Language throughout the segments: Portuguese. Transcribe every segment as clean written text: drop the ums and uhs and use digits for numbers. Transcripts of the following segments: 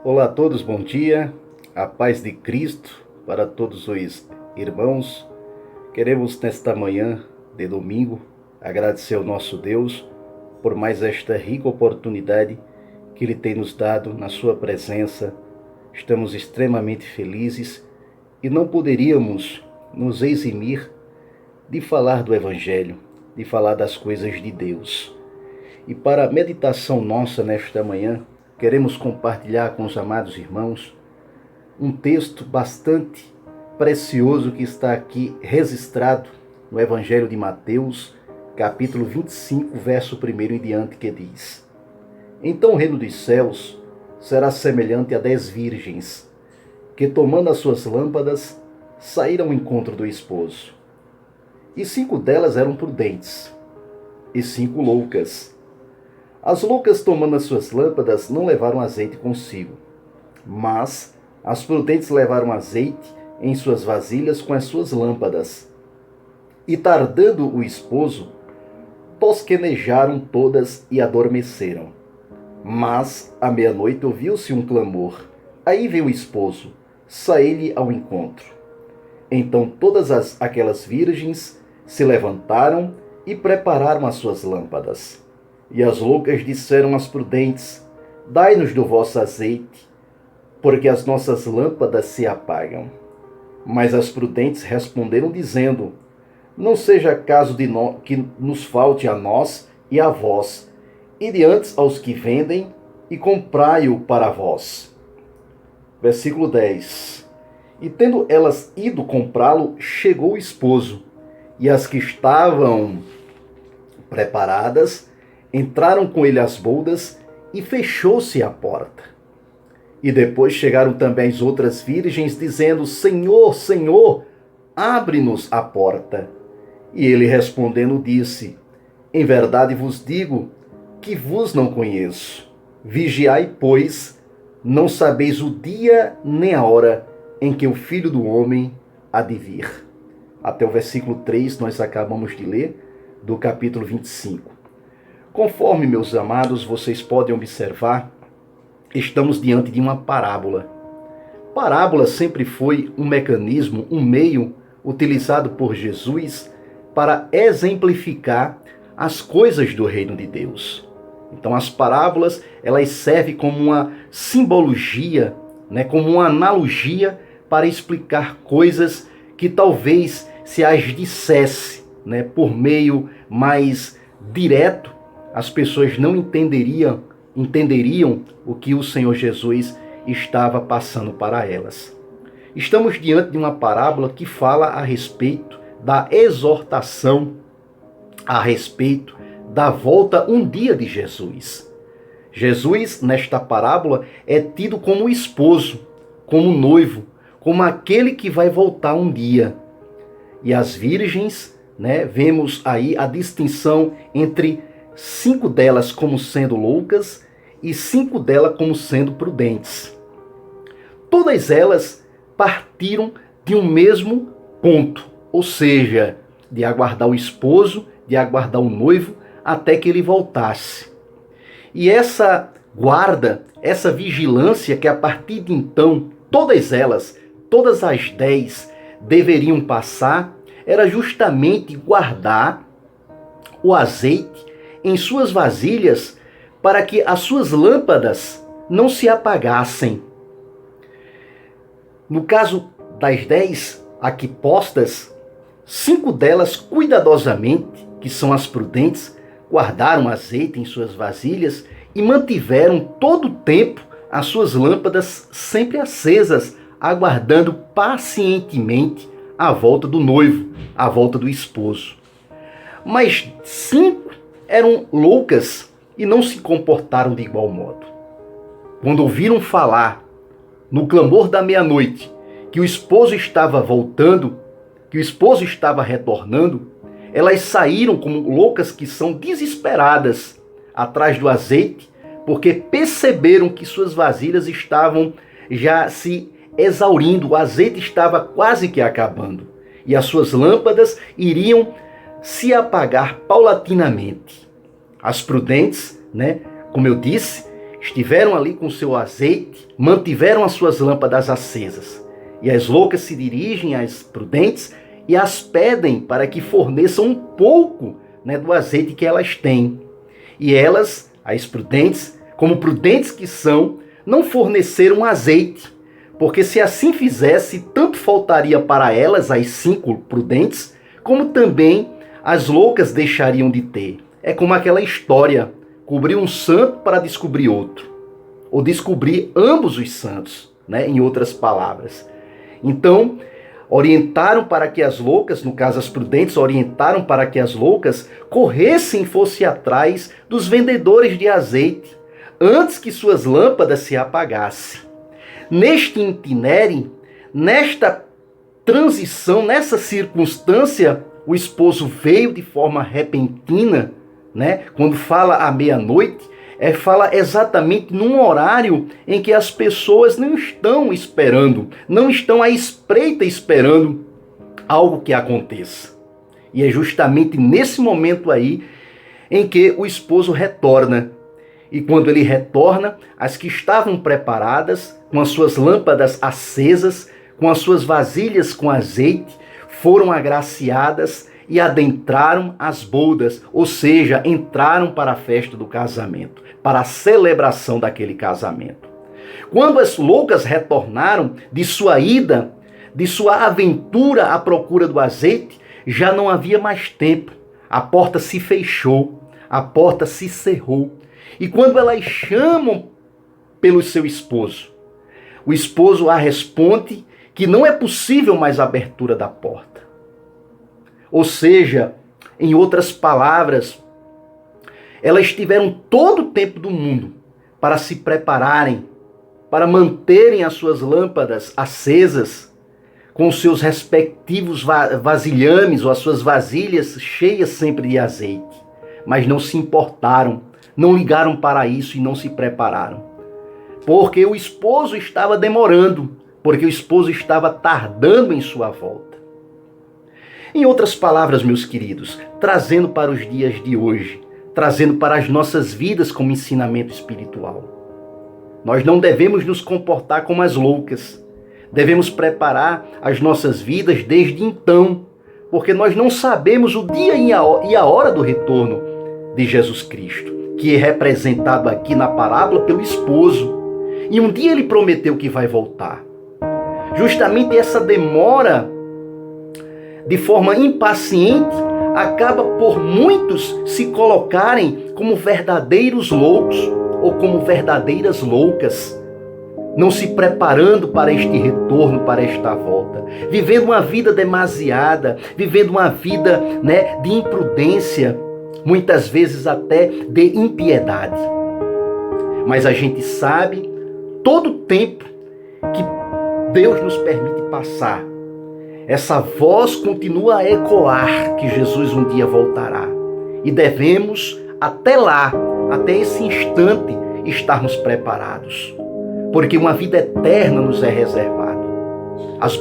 Olá a todos, bom dia, a paz de Cristo para todos os irmãos. Queremos nesta manhã de domingo agradecer ao nosso Deus por mais esta rica oportunidade que Ele tem nos dado na sua presença. Estamos extremamente felizes e não poderíamos nos eximir de falar do Evangelho, de falar das coisas de Deus. E para a meditação nossa nesta manhã, queremos compartilhar com os amados irmãos um texto bastante precioso que está aqui registrado no Evangelho de Mateus, capítulo 25, verso 1 em diante, que diz: Então o reino dos céus será semelhante a 10 virgens, que tomando as suas lâmpadas, saíram ao encontro do esposo. E 5 delas eram prudentes, e 5 loucas. As loucas, tomando as suas lâmpadas, não levaram azeite consigo, mas as prudentes levaram azeite em suas vasilhas com as suas lâmpadas. E tardando o esposo, tosquenejaram todas e adormeceram. Mas à meia-noite ouviu-se um clamor. Aí veio o esposo, saí-lhe ao encontro. Então todas aquelas virgens se levantaram e prepararam as suas lâmpadas. E as loucas disseram às prudentes: Dai-nos do vosso azeite, porque as nossas lâmpadas se apagam. Mas as prudentes responderam dizendo: Não seja caso que nos falte a nós e a vós, ide antes aos que vendem e comprai-o para vós. Versículo 10. E tendo elas ido comprá-lo, chegou o esposo, e as que estavam preparadas entraram com ele às boldas, e fechou-se a porta. E depois chegaram também as outras virgens, dizendo: Senhor, Senhor, abre-nos a porta. E ele respondendo disse: Em verdade vos digo que vos não conheço. Vigiai, pois, não sabeis o dia nem a hora em que o Filho do Homem há de vir. Até o versículo 3 nós acabamos de ler do capítulo 25. Conforme, meus amados, vocês podem observar, estamos diante de uma parábola. Parábola sempre foi um mecanismo, um meio utilizado por Jesus para exemplificar as coisas do reino de Deus. Então as parábolas, elas servem como uma simbologia, como uma analogia para explicar coisas que talvez se as dissesse por meio mais direto, as pessoas não entenderiam o que o Senhor Jesus estava passando para elas. Estamos diante de uma parábola que fala a respeito da exortação, a respeito da volta um dia de Jesus. Jesus, nesta parábola, é tido como esposo, como noivo, como aquele que vai voltar um dia. E as virgens, vemos aí a distinção entre 5 delas como sendo loucas e 5 delas como sendo prudentes. Todas elas partiram de um mesmo ponto, ou seja, de aguardar o esposo, de aguardar o noivo, até que ele voltasse. E essa guarda, essa vigilância que a partir de então, todas elas, todas as 10, deveriam passar, era justamente guardar o azeite em suas vasilhas para que as suas lâmpadas não se apagassem. No caso das 10 aqui postas, 5 delas cuidadosamente, que são as prudentes, guardaram azeite em suas vasilhas e mantiveram todo o tempo as suas lâmpadas sempre acesas, aguardando pacientemente a volta do noivo, a volta do esposo. Mas 5 eram loucas e não se comportaram de igual modo. Quando ouviram falar, no clamor da meia-noite, que o esposo estava voltando, que o esposo estava retornando, elas saíram como loucas que são, desesperadas, atrás do azeite, porque perceberam que suas vasilhas estavam já se exaurindo, o azeite estava quase que acabando, e as suas lâmpadas iriam se apagar paulatinamente. As prudentes, como eu disse, estiveram ali com seu azeite, mantiveram as suas lâmpadas acesas. E as loucas se dirigem às prudentes e as pedem para que forneçam um pouco, né, do azeite que elas têm. E elas, as prudentes, como prudentes que são, não forneceram azeite, porque se assim fizesse, tanto faltaria para elas, as 5 prudentes, como também as loucas deixariam de ter. É como aquela história, cobrir um santo para descobrir outro, ou descobrir ambos os santos, né, em outras palavras. Então, orientaram para que as loucas, no caso as prudentes, orientaram para que as loucas corressem e fossem atrás dos vendedores de azeite, antes que suas lâmpadas se apagassem. Neste itinério, nesta transição, nessa circunstância, o esposo veio de forma repentina, né? Quando fala à meia-noite, fala exatamente num horário em que as pessoas não estão esperando, não estão à espreita esperando algo que aconteça. E é justamente nesse momento aí em que o esposo retorna. E quando ele retorna, as que estavam preparadas, com as suas lâmpadas acesas, com as suas vasilhas com azeite, foram agraciadas e adentraram as bodas, ou seja, entraram para a festa do casamento, para a celebração daquele casamento. Quando as loucas retornaram de sua ida, de sua aventura à procura do azeite, já não havia mais tempo. A porta se fechou, a porta se cerrou. E quando elas chamam pelo seu esposo, o esposo a responde que não é possível mais a abertura da porta. Ou seja, em outras palavras, elas tiveram todo o tempo do mundo para se prepararem, para manterem as suas lâmpadas acesas, com os seus respectivos vasilhames ou as suas vasilhas cheias sempre de azeite. Mas não se importaram, não ligaram para isso e não se prepararam. Porque o esposo estava demorando, porque o esposo estava tardando em sua volta. Em outras palavras, meus queridos, trazendo para os dias de hoje, trazendo para as nossas vidas como ensinamento espiritual, nós não devemos nos comportar como as loucas. Devemos preparar as nossas vidas desde então, porque nós não sabemos o dia e a hora do retorno de Jesus Cristo, que é representado aqui na parábola pelo esposo. E um dia ele prometeu que vai voltar. Justamente essa demora, de forma impaciente, acaba por muitos se colocarem como verdadeiros loucos ou como verdadeiras loucas, não se preparando para este retorno, para esta volta, vivendo uma vida demasiada, vivendo uma vida, né, de imprudência, muitas vezes até de impiedade. Mas a gente sabe todo o tempo que Deus nos permite passar, essa voz continua a ecoar que Jesus um dia voltará. E devemos, até lá, até esse instante, estarmos preparados. Porque uma vida eterna nos é reservada. As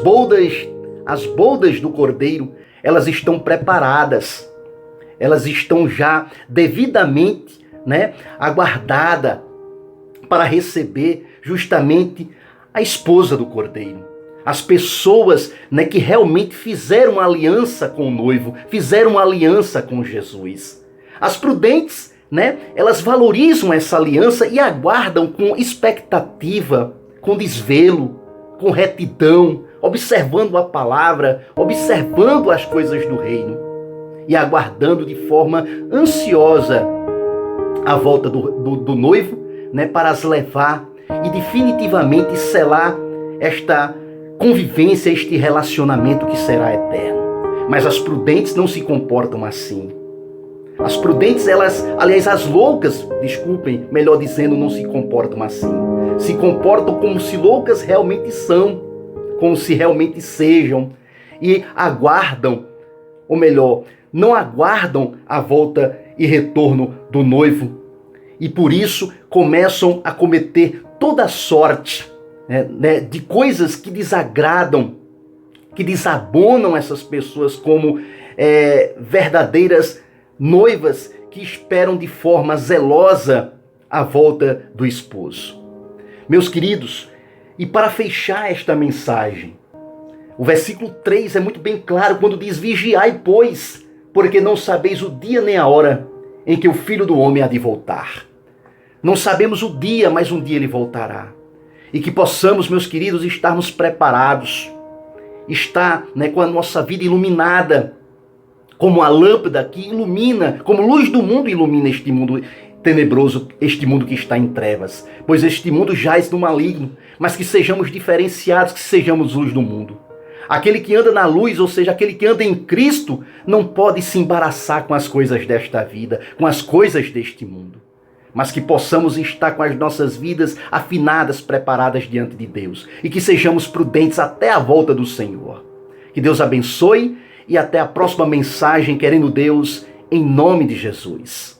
boldas do Cordeiro, elas estão preparadas. Elas estão já devidamente, né, aguardadas para receber justamente a esposa do Cordeiro. As pessoas, né, que realmente fizeram aliança com o noivo, fizeram aliança com Jesus. As prudentes, né, elas valorizam essa aliança e aguardam com expectativa, com desvelo, com retidão, observando a palavra, observando as coisas do reino e aguardando de forma ansiosa a volta do noivo, né, para as levar e definitivamente selar esta convivência, este relacionamento que será eterno. Mas as prudentes não se comportam assim. As prudentes, as loucas, desculpem, melhor dizendo, não se comportam assim. Se comportam como se loucas realmente são, como se realmente sejam, e aguardam, ou melhor, não aguardam a volta e retorno do noivo, e por isso começam a cometer toda sorte, né, de coisas que desagradam, que desabonam essas pessoas como verdadeiras noivas que esperam de forma zelosa a volta do esposo. Meus queridos, e para fechar esta mensagem, o versículo 3 é muito bem claro quando diz: vigiai, pois, porque não sabeis o dia nem a hora em que o Filho do Homem há de voltar. Não sabemos o dia, mas um dia ele voltará. E que possamos, meus queridos, estarmos preparados, estar com a nossa vida iluminada, como a lâmpada que ilumina, como luz do mundo ilumina este mundo tenebroso, este mundo que está em trevas. Pois este mundo jaz no maligno, mas que sejamos diferenciados, que sejamos luz do mundo. Aquele que anda na luz, ou seja, aquele que anda em Cristo, não pode se embaraçar com as coisas desta vida, com as coisas deste mundo. Mas que possamos estar com as nossas vidas afinadas, preparadas diante de Deus. E que sejamos prudentes até a volta do Senhor. Que Deus abençoe e até a próxima mensagem, querendo Deus, em nome de Jesus.